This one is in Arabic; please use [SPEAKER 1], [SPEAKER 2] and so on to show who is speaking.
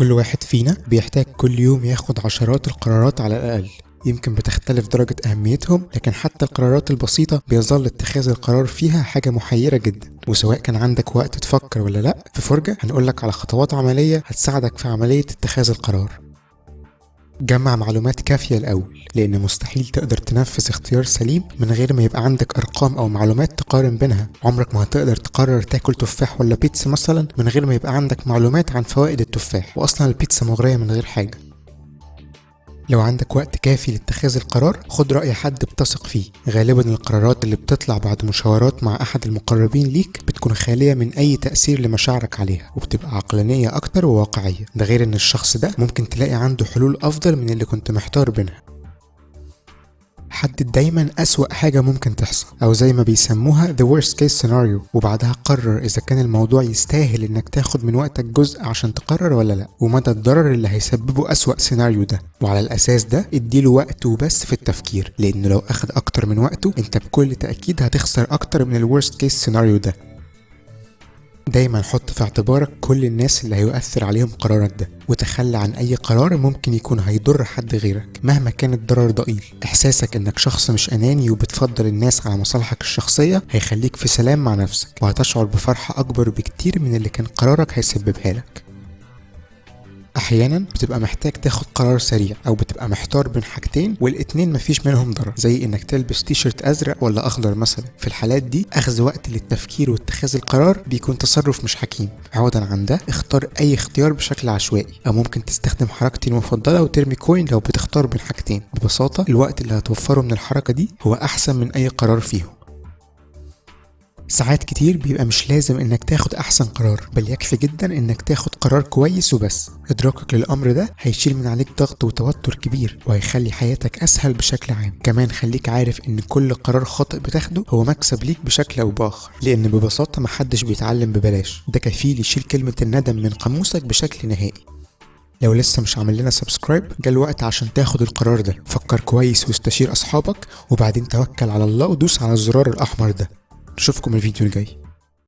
[SPEAKER 1] كل واحد فينا بيحتاج كل يوم ياخد عشرات القرارات على الأقل. يمكن بتختلف درجة أهميتهم، لكن حتى القرارات البسيطة بيظل اتخاذ القرار فيها حاجة محيرة جدا. وسواء كان عندك وقت تفكر ولا لأ، في فرجة هنقولك على خطوات عملية هتساعدك في عملية اتخاذ القرار. جمع معلومات كافية الأول، لأن مستحيل تقدر تنفذ اختيار سليم من غير ما يبقى عندك أرقام أو معلومات تقارن بينها. عمرك ما هتقدر تقرر تاكل تفاح ولا بيتزا مثلا من غير ما يبقى عندك معلومات عن فوائد التفاح، وأصلا البيتزا مغرية من غير حاجة. لو عندك وقت كافي لاتخاذ القرار، خد رأي حد بتثق فيه. غالبا القرارات اللي بتطلع بعد مشاورات مع أحد المقربين ليك بتكون خالية من أي تأثير لمشاعرك عليها، وبتبقى عقلانية أكتر وواقعية. ده غير إن الشخص ده ممكن تلاقي عنده حلول أفضل من اللي كنت محتار بينها. حدد دايما أسوأ حاجة ممكن تحصل، أو زي ما بيسموها the worst case scenario، وبعدها قرر إذا كان الموضوع يستاهل إنك تاخد من وقتك جزء عشان تقرر ولا لأ، ومدى الضرر اللي هيسببه أسوأ سيناريو ده. وعلى الأساس ده اديله وقت وبس في التفكير، لأنه لو أخد أكتر من وقته أنت بكل تأكيد هتخسر أكتر من الworst case scenario ده. دايما حط في اعتبارك كل الناس اللي هيؤثر عليهم قرارك ده، وتخلى عن اي قرار ممكن يكون هيضر حد غيرك مهما كان الضرر ضئيل. احساسك انك شخص مش اناني وبتفضل الناس على مصالحك الشخصية هيخليك في سلام مع نفسك، وهتشعر بفرحة اكبر بكتير من اللي كان قرارك هيسببها لك. احيانا بتبقى محتاج تاخد قرار سريع، او بتبقى محتار بين حاجتين والاتنين مفيش منهم ضرر، زي انك تلبس تيشيرت ازرق ولا اخضر مثلا. في الحالات دي اخذ وقت للتفكير واتخاذ القرار بيكون تصرف مش حكيم. عوضا عن ده اختار اي اختيار بشكل عشوائي، او ممكن تستخدم حركتي المفضلة وترمي كوين لو بتختار بين حاجتين. ببساطة الوقت اللي هتوفره من الحركة دي هو احسن من اي قرار فيهم. ساعات كتير بيبقى مش لازم انك تاخد احسن قرار، بل يكفي جدا انك تاخد قرار كويس وبس. ادراكك للامر ده هيشيل من عليك ضغط وتوتر كبير، وهيخلي حياتك اسهل بشكل عام. كمان خليك عارف ان كل قرار خاطئ بتاخده هو مكسب ليك بشكل او باخر، لان ببساطة محدش بيتعلم ببلاش. ده كفيل يشيل كلمة الندم من قاموسك بشكل نهائي. لو لسه مش عامل لنا سبسكرايب، جاء الوقت عشان تاخد القرار ده. فكر كويس واستشير اصحابك، وبعدين توكل على الله ودوس على الزرار الاحمر ده. نشوفكم الفيديو الجاي.